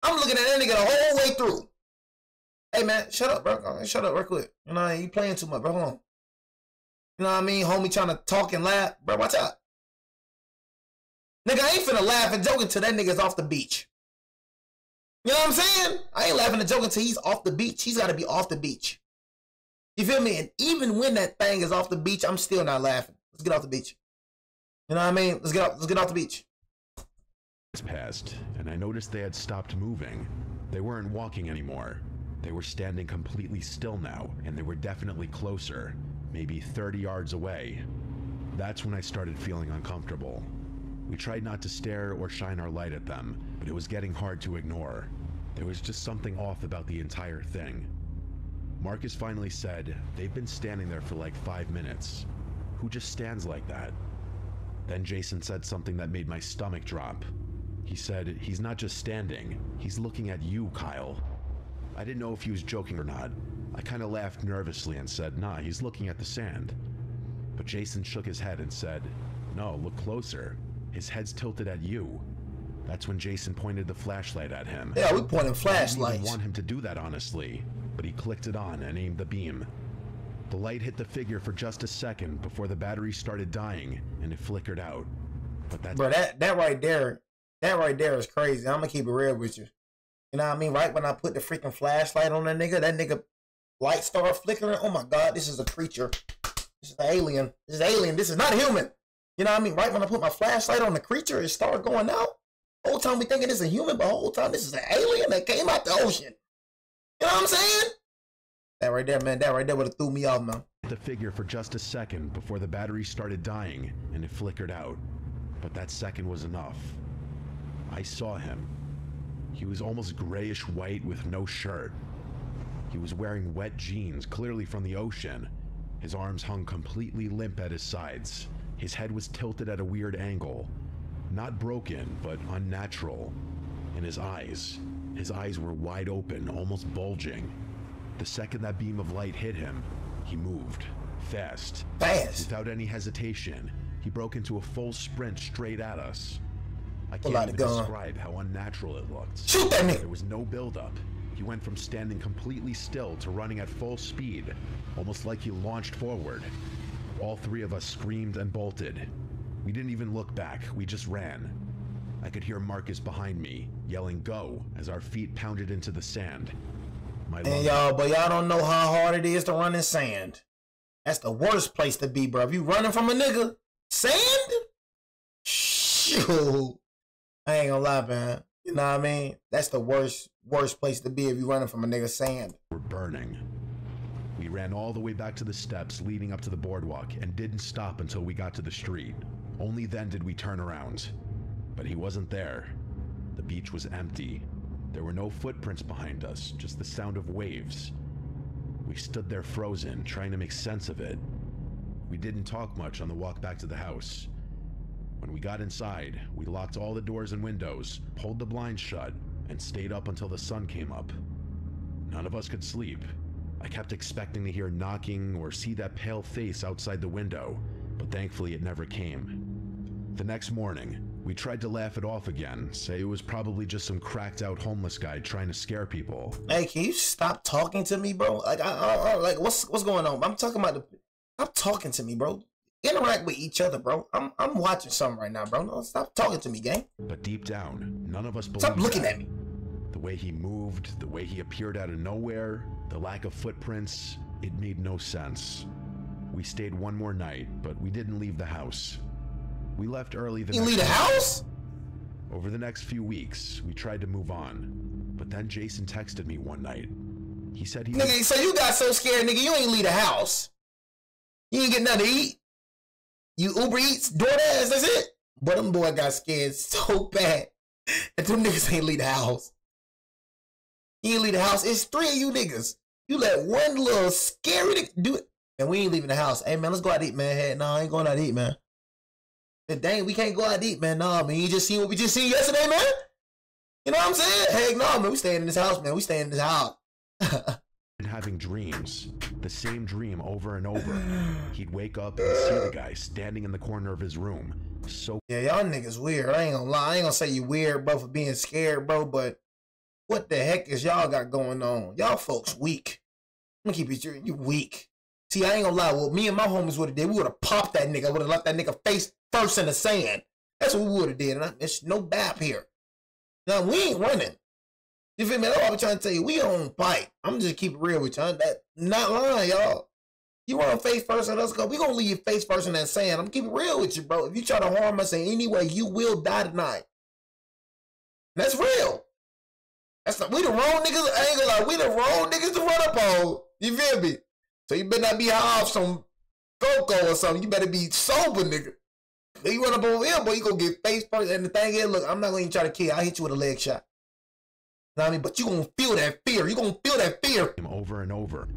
I'm looking at that nigga the whole way through. Hey, man, shut up, bro. Shut up real quick. You know, you playing too much, bro. Hold on. You know what I mean? Homie trying to talk and laugh. Bro, watch out. Nigga, I ain't finna laugh and joke until that nigga's off the beach. You know what I'm saying? I ain't laughing and joking until he's off the beach. He's got to be off the beach. You feel me? And even when that thing is off the beach, I'm still not laughing. Let's get off the beach. You know what I mean? Let's get off the beach. Passed, and I noticed they had stopped moving. They weren't walking anymore. They were standing completely still now, and they were definitely closer, maybe 30 yards away. That's when I started feeling uncomfortable. We tried not to stare or shine our light at them, but it was getting hard to ignore. There was just something off about the entire thing. Marcus finally said, "They've been standing there for like 5 minutes. Who just stands like that?" Then Jason said something that made my stomach drop. He said, "He's not just standing, he's looking at you, Kyle." I didn't know if he was joking or not. I kind of laughed nervously and said, "Nah, he's looking at the sand." But Jason shook his head and said, "No, look closer. His head's tilted at you." That's when Jason pointed the flashlight at him. Yeah, we pointing flashlights. I didn't even want him to do that, honestly, but he clicked it on and aimed the beam. The light hit the figure for just a second before the battery started dying and it flickered out. But that's... Bro, that right there is crazy. I'm gonna keep it real with you. You know what I mean? Right when I put the freaking flashlight on that nigga light started flickering. Oh my God, this is a creature. This is an alien. This is alien. This is not human. You know what I mean? Right when I put my flashlight on the creature, it started going out. Whole time we thinking this is a human, but whole time this is an alien that came out the ocean. You know what I'm saying? That right there, man. That right there would have threw me off, man. The figure for just a second before the battery started dying and it flickered out. But that second was enough. I saw him. He was almost grayish white with no shirt. He was wearing wet jeans, clearly from the ocean. His arms hung completely limp at his sides. His head was tilted at a weird angle. Not broken, but unnatural. And his eyes were wide open, almost bulging. The second that beam of light hit him, he moved. Fast. Without any hesitation, he broke into a full sprint straight at us. I can't even describe how unnatural it looked. Shoot that nigga! There was no buildup. He went from standing completely still to running at full speed, almost like he launched forward. All three of us screamed and bolted. We didn't even look back, we just ran. I could hear Marcus behind me, yelling "Go!" as our feet pounded into the sand. And y'all don't know how hard it is to run in sand. That's the worst place to be, bro. If you running from a nigga, sand? Shoot. I ain't gonna lie, man. You know what I mean? That's the worst place to be if you running from a nigga, sand. We're burning. We ran all the way back to the steps leading up to the boardwalk and didn't stop until we got to the street. Only then did we turn around. But he wasn't there. The beach was empty. There were no footprints behind us, just the sound of waves. We stood there frozen, trying to make sense of it. We didn't talk much on the walk back to the house. When we got inside, we locked all the doors and windows, pulled the blinds shut, and stayed up until the sun came up. None of us could sleep. I kept expecting to hear knocking or see that pale face outside the window, but thankfully it never came. The next morning, we tried to laugh it off again, say it was probably just some cracked out homeless guy trying to scare people. Hey, can you stop talking to me, bro? Like, like, what's going on? I'm talking about stop talking to me, bro. Interact with each other, bro. I'm watching something right now, bro. No, stop talking to me, gang. But deep down, none of us believed. Stop looking at me. The way he moved, the way he appeared out of nowhere, the lack of footprints, it made no sense. We stayed one more night, but we didn't leave the house. We left early the next You leave the house? Over the next few weeks, we tried to move on, but then Jason texted me one night. He said he... Nigga, so you got so scared, nigga, you ain't leave the house. You ain't get nothing to eat. You Uber Eats, DoorDash, that's it. But them boy got scared so bad that them niggas ain't leave the house. You ain't leave the house. It's 3 of you niggas. You let one little scary nigga do it. And we ain't leaving the house. Hey, man, let's go out to eat, man. Hey, no, I ain't going out to eat, man. But dang, we can't go out to eat, man. Nah, man, you just seen what we just seen yesterday, man? You know what I'm saying? Hey, no, man, we staying in this house, man. We staying in this house. Having dreams, the same dream over and over. He'd wake up and see the guy standing in the corner of his room. So yeah, y'all niggas weird. I ain't gonna lie. I ain't gonna say you weird, bro, for being scared, bro, but what the heck is y'all got going on? Y'all folks weak. I'm gonna keep it true. You weak. See, I ain't gonna lie. Well, me and my homies would have did. We would have popped that nigga. Would have left that nigga face first in the sand. That's what we would have did. And there's no bap here. Now, we ain't running. You feel me? That's what I'm trying to tell you. We on fight. I'm just keep it real with y'all. That not lying, y'all. You want to face first and us go. We gonna leave you face first in that sand. I'm keeping real with you, bro. If you try to harm us in any way, you will die tonight. That's real. That's not, we the wrong niggas. I ain't gonna lie. We the wrong niggas to run up on. You feel me? So you better not be high off some cocoa or something. You better be sober, nigga. If you run up over here, boy, you gonna get face first. And the thing is, look, I'm not gonna even try to kill you. I'll hit you with a leg shot. You know what I mean? But you gonna feel that fear. You gonna feel that fear. Over and over.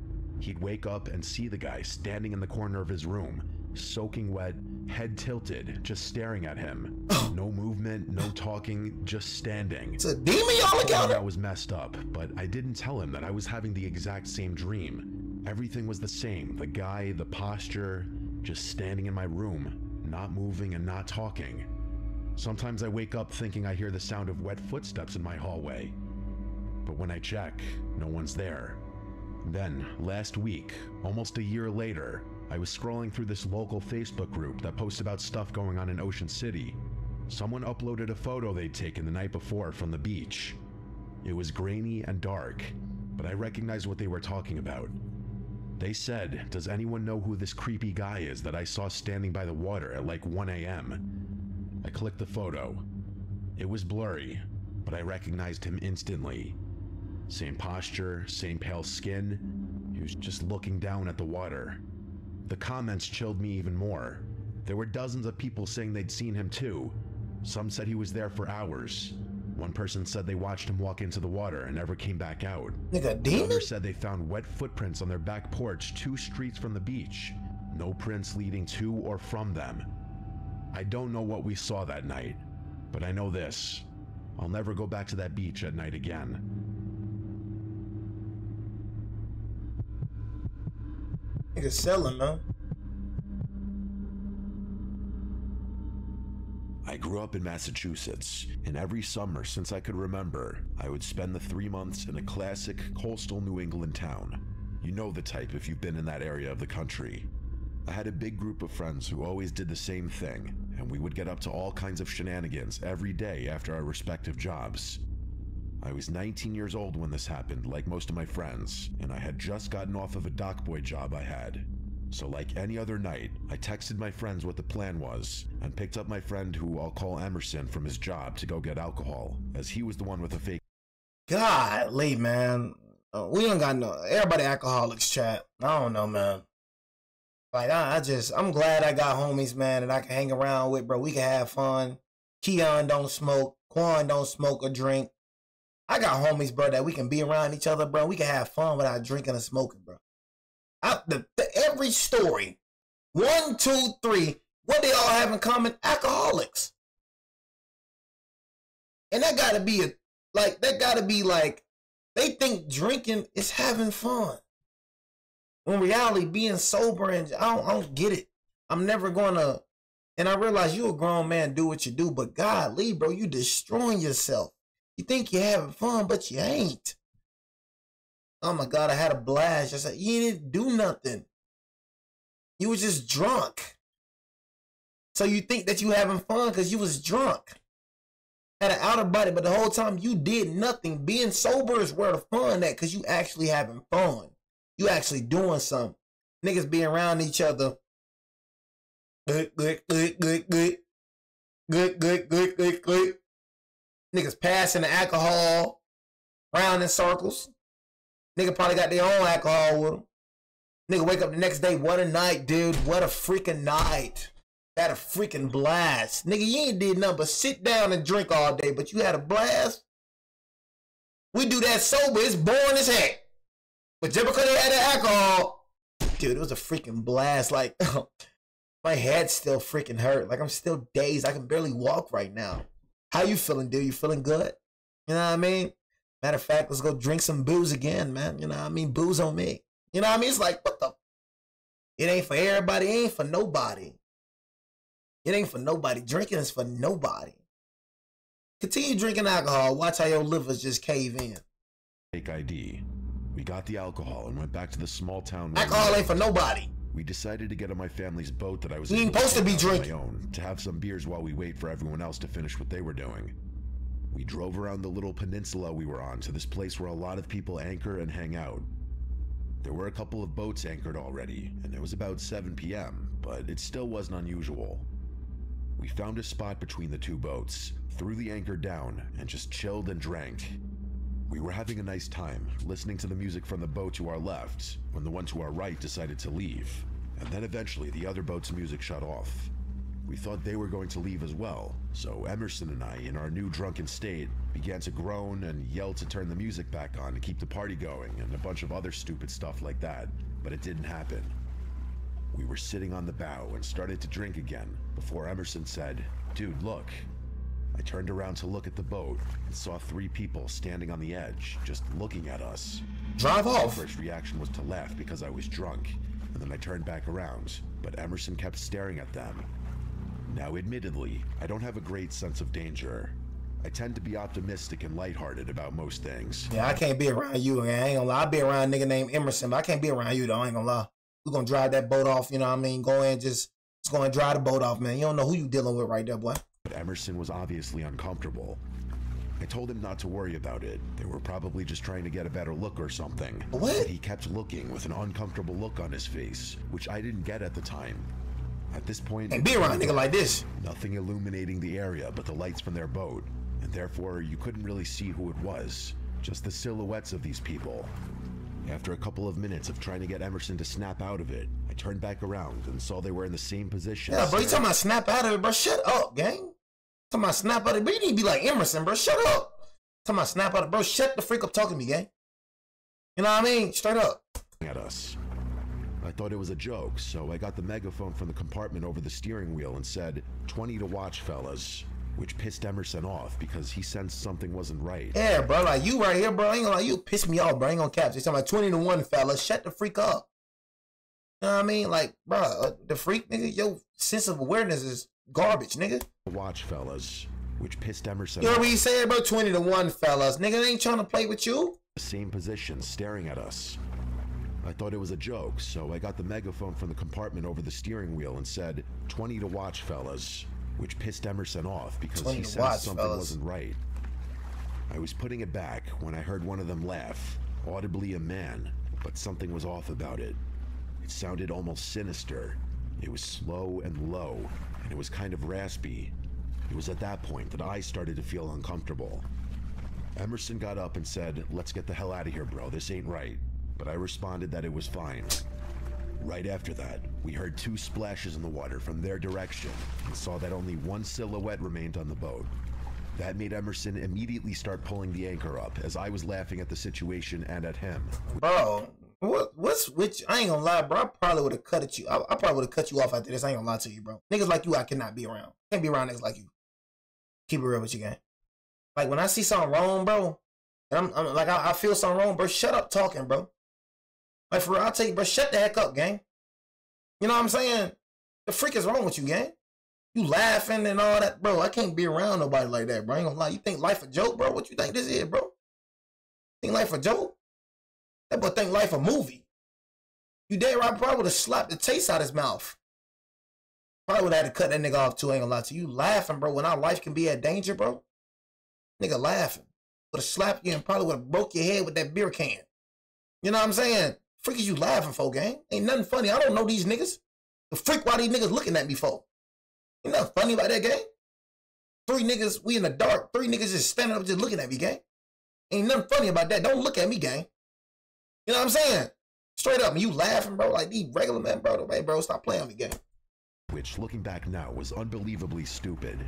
He'd wake up and see the guy standing in the corner of his room, soaking wet, head tilted, just staring at him. No movement, no talking, just standing. It's a demon y'all look out. I was messed up, but I didn't tell him that I was having the exact same dream. Everything was the same. The guy, the posture, just standing in my room, not moving and not talking. Sometimes I wake up thinking I hear the sound of wet footsteps in my hallway. But when I check, no one's there. Then, last week, almost a year later, I was scrolling through this local Facebook group that posts about stuff going on in Ocean City. Someone uploaded a photo they'd taken the night before from the beach. It was grainy and dark, but I recognized what they were talking about. They said, "Does anyone know who this creepy guy is that I saw standing by the water at like 1 a.m.? I clicked the photo. It was blurry, but I recognized him instantly. Same posture, same pale skin. He was just looking down at the water. The comments chilled me even more. There were dozens of people saying they'd seen him too. Some said he was there for hours. One person said they watched him walk into the water and never came back out. Nigga, demon? Others said they found wet footprints on their back porch 2 streets from the beach. No prints leading to or from them. I don't know what we saw that night, but I know this. I'll never go back to that beach at night again. Nigga selling, man. I grew up in Massachusetts, and every summer since I could remember, I would spend the 3 months in a classic coastal New England town. You know the type if you've been in that area of the country. I had a big group of friends who always did the same thing, and we would get up to all kinds of shenanigans every day after our respective jobs. I was 19 years old when this happened, like most of my friends, and I had just gotten off of a dockboy job I had. So like any other night, I texted my friends what the plan was, and picked up my friend who I'll call Emerson from his job to go get alcohol, as he was the one with a fake. Golly, man. We don't got no, everybody alcoholics, chat. I don't know, man. Like, I'm glad I got homies, man, that I can hang around with, bro. We can have fun. Keon don't smoke. Quan don't smoke or drink. I got homies, bro, that we can be around each other, bro. We can have fun without drinking and smoking, bro. Every story, 1, 2, 3, what they all have in common? Alcoholics. And that gotta be like, they think drinking is having fun. When reality, being sober, and I don't get it. I'm never gonna, and I realize you a grown man, do what you do, but golly, bro, you destroying yourself. You think you're having fun, but you ain't. Oh my God, I had a blast. Just like, you didn't do nothing. You was just drunk. So you think that you having fun because you was drunk. Had an outer body, but the whole time you did nothing. Being sober is where the fun at, because you actually having fun. You actually doing something. Niggas be around each other. Good. Niggas passing the alcohol around in circles. Nigga probably got their own alcohol with them. Nigga wake up the next day. What a night, dude. What a freaking night. Had a freaking blast. Nigga, you ain't did nothing but sit down and drink all day, but you had a blast? We do that sober. It's boring as heck. But just because they had the alcohol, dude, it was a freaking blast. Like, my head still freaking hurt. Like, I'm still dazed. I can barely walk right now. How you feeling, dude? You feeling good? You know what I mean? Matter of fact, let's go drink some booze again, man. You know what I mean? Booze on me. You know what I mean? It's like, what the? It ain't for everybody. It ain't for nobody. It ain't for nobody. Drinking is for nobody. Continue drinking alcohol. Watch how your livers just cave in. Fake ID. We got the alcohol and went back to the small town. Alcohol ain't for nobody. We decided to get on my family's boat that I was you ain't supposed to be drinking. On my own, to have some beers while we wait for everyone else to finish what they were doing. We drove around the little peninsula we were on to this place where a lot of people anchor and hang out. There were a couple of boats anchored already, and it was about 7 p.m., but it still wasn't unusual. We found a spot between the two boats, threw the anchor down, and just chilled and drank. We were having a nice time, listening to the music from the boat to our left, when the one to our right decided to leave, and then eventually the other boat's music shut off. We thought they were going to leave as well, so Emerson and I, in our new drunken state, began to groan and yell to turn the music back on to keep the party going, and a bunch of other stupid stuff like that, but it didn't happen. We were sitting on the bow and started to drink again, before Emerson said, "Dude, look." I turned around to look at the boat and saw 3 people standing on the edge, just looking at us. Drive off. My first reaction was to laugh because I was drunk, and then I turned back around, but Emerson kept staring at them. Now, admittedly, I don't have a great sense of danger. I tend to be optimistic and lighthearted about most things. Yeah, I can't be around you, man. I ain't gonna lie. I'll be around a nigga named Emerson, but I can't be around you, though. I ain't gonna lie. We're gonna drive that boat off, you know what I mean? Go ahead and just go and drive the boat off, man. You don't know who you dealing with right there, boy. But Emerson was obviously uncomfortable. I told him not to worry about it. They were probably just trying to get a better look or something. What? But he kept looking with an uncomfortable look on his face, which I didn't get at the time. At this point, and be around a nigga like this. Nothing illuminating the area but the lights from their boat, and therefore you couldn't really see who it was, just the silhouettes of these people. After a couple of minutes of trying to get Emerson to snap out of it, I turned back around and saw they were in the same position. Yeah, bro, you talking about snap out of it, bro? Shut up, gang. Talking about snap out of it, bro. You need to be like Emerson, bro. Shut up. Talking about snap out of it, bro. Shut the freak up talking to me, gang. You know what I mean? Straight up. At us. I thought it was a joke, so I got the megaphone from the compartment over the steering wheel and said, 20 to watch, fellas. Which pissed Emerson off because he sensed something wasn't right. Yeah, bro, like you right here, bro. I ain't gonna lie, you piss me off, bro. I ain't gonna cap. They talking about 20 to 1, fellas. Shut the freak up. You know what I mean? Like, bro, the freak, nigga, your sense of awareness is garbage, nigga. Watch, fellas. Which pissed Emerson off. You know what he said, bro? 20 to 1, fellas. Nigga, they ain't trying to play with you. The same position, staring at us. I thought it was a joke, so I got the megaphone from the compartment over the steering wheel and said, 20 to watch, fellas. Which pissed Emerson off because he sensed something wasn't right. I was putting it back when I heard one of them laugh, audibly a man, but something was off about it. It sounded almost sinister. It was slow and low, and it was kind of raspy. It was at that point that I started to feel uncomfortable. Emerson got up and said, "Let's get the hell out of here, bro. This ain't right." But I responded that it was fine. Right after that, we heard 2 splashes in the water from their direction and saw that only one silhouette remained on the boat. That made Emerson immediately start pulling the anchor up, as I was laughing at the situation and at him. Bro, what's which? I ain't gonna lie, bro. I probably would have cut at you. I probably would have cut you off after this. I ain't gonna lie to you, bro. Niggas like you, I cannot be around. Can't be around niggas like you. Keep it real with you, gang. Like when I see something wrong, bro, and I'm like I feel something wrong, bro. Shut up talking, bro. Like for real, I'll tell you, bro. Shut the heck up, gang. You know what I'm saying? The freak is wrong with you, gang. You laughing and all that, bro. I can't be around nobody like that, bro. I ain't gonna lie. You think life a joke, bro? What you think this is, bro? Think life a joke? That boy think life a movie. You dead right? Probably would have slapped the taste out his mouth. Probably would have had to cut that nigga off too. I ain't gonna lie to you. You laughing, bro, when our life can be at danger, bro. Nigga laughing. Would have slapped you and probably would have broke your head with that beer can. You know what I'm saying? Freak is you laughing for, gang? Ain't nothing funny. I don't know these niggas. The freak why these niggas looking at me for? Ain't nothing funny about that, gang. 3 niggas, we in the dark. 3 niggas just standing up just looking at me, gang. Ain't nothing funny about that. Don't look at me, gang. You know what I'm saying? Straight up, and you laughing, bro, like these regular men, bro. Hey, bro, stop playing with me, gang. Which, looking back now, was unbelievably stupid.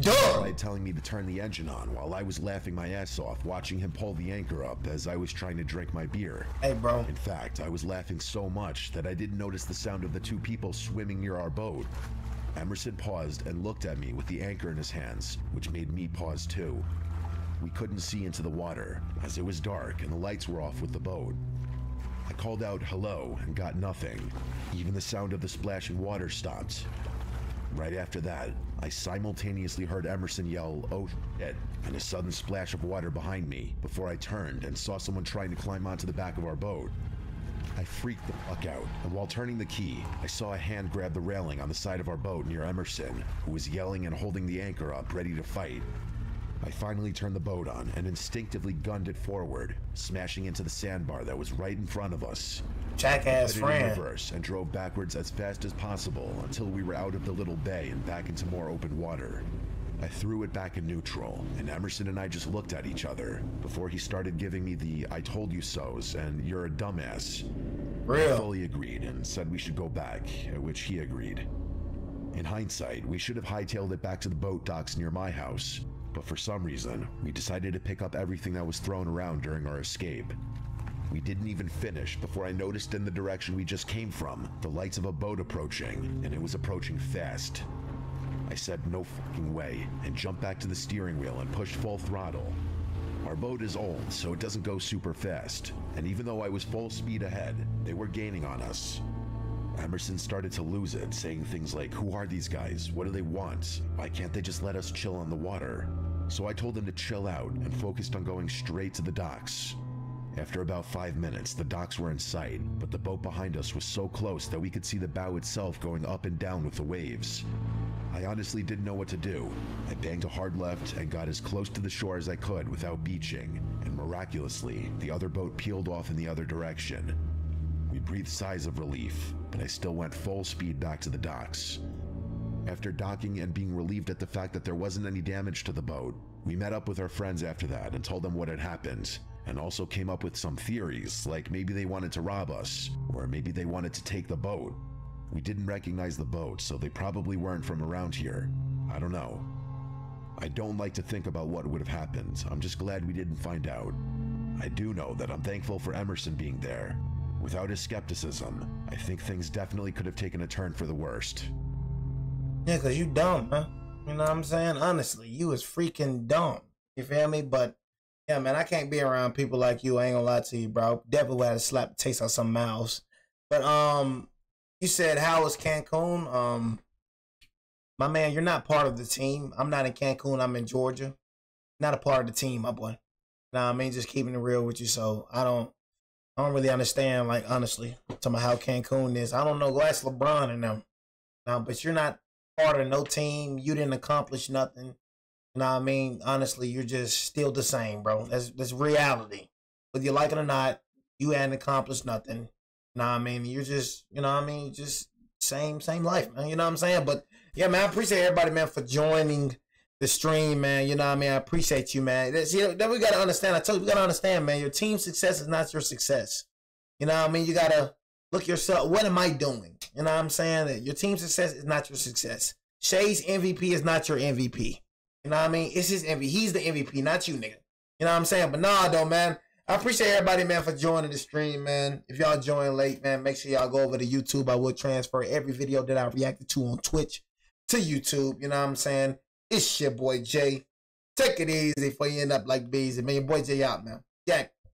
Duh. Telling me to turn the engine on while I was laughing my ass off watching him pull the anchor up as I was trying to drink my beer. Hey, bro. In fact, I was laughing so much that I didn't notice the sound of the 2 people swimming near our boat. Emerson paused and looked at me with the anchor in his hands, which made me pause too. We couldn't see into the water, as it was dark and the lights were off with the boat. I called out hello and got nothing. Even the sound of the splashing water stopped. Right after that, I simultaneously heard Emerson yell, "Oh shit," and a sudden splash of water behind me before I turned and saw someone trying to climb onto the back of our boat. I freaked the fuck out, and while turning the key, I saw a hand grab the railing on the side of our boat near Emerson, who was yelling and holding the anchor up, ready to fight. I finally turned the boat on and instinctively gunned it forward, smashing into the sandbar that was right in front of us. Jackass I put it in friend. reverse and drove backwards as fast as possible until we were out of the little bay and back into more open water. I threw it back in neutral, and Emerson and I just looked at each other before he started giving me the "I told you so's" and "you're a dumbass." Real. I fully agreed and said we should go back, at which he agreed. In hindsight, we should have hightailed it back to the boat docks near my house, but for some reason, we decided to pick up everything that was thrown around during our escape. We didn't even finish before I noticed in the direction we just came from the lights of a boat approaching, and it was approaching fast. I said no fucking way and jumped back to the steering wheel and pushed full throttle. Our boat is old, so it doesn't go super fast, and even though I was full speed ahead, they were gaining on us. Emerson started to lose it, saying things like, "Who are these guys? What do they want? Why can't they just let us chill on the water?" So I told him to chill out and focused on going straight to the docks. After about 5 minutes, the docks were in sight, but the boat behind us was so close that we could see the bow itself going up and down with the waves. I honestly didn't know what to do. I banged a hard left and got as close to the shore as I could without beaching, and miraculously, the other boat peeled off in the other direction. We breathed sighs of relief, but I still went full speed back to the docks. After docking and being relieved at the fact that there wasn't any damage to the boat, we met up with our friends after that and told them what had happened, and also came up with some theories, like maybe they wanted to rob us, or maybe they wanted to take the boat. We didn't recognize the boat, so they probably weren't from around here. I don't know. I don't like to think about what would have happened. I'm just glad we didn't find out. I do know that I'm thankful for Emerson being there. Without his skepticism, I think things definitely could have taken a turn for the worst. Yeah, cause you dumb, man. You know what I'm saying? Honestly, you is freaking dumb. You feel me? But yeah, man, I can't be around people like you. I ain't gonna lie to you, bro. Definitely would have slapped the taste out some mouths. But you said how was Cancun? My man, you're not part of the team. I'm not in Cancun. I'm in Georgia. Not a part of the team, my boy. Nah, I mean, just keeping it real with you. So I don't really understand, like, honestly, talking about how Cancun is. I don't know. Go ask LeBron and them. But you're not part of no team. You didn't accomplish nothing. You know what I mean? Honestly, you're just still the same, bro. That's reality. Whether you like it or not, you hadn't accomplished nothing. You know what I mean? You're just, you know what I mean? Just same life, man. You know what I'm saying? But yeah, man, I appreciate everybody, man, for joining the stream, man. You know what I mean? I appreciate you, man. Then we gotta understand. I told you, we gotta understand, man. Your team's success is not your success. You know what I mean? You gotta look yourself. What am I doing? You know what I'm saying? That your team's success is not your success. Shay's MVP is not your MVP. You know what I mean? It's his MVP. He's the MVP, not you, nigga. You know what I'm saying? But nah, though, man. I appreciate everybody, man, for joining the stream, man. If y'all join late, man, make sure y'all go over to YouTube. I will transfer every video that I reacted to on Twitch to YouTube. You know what I'm saying? It's your boy Jay. Take it easy before you end up like Beezy. Man, your boy Jay out, man. Jack.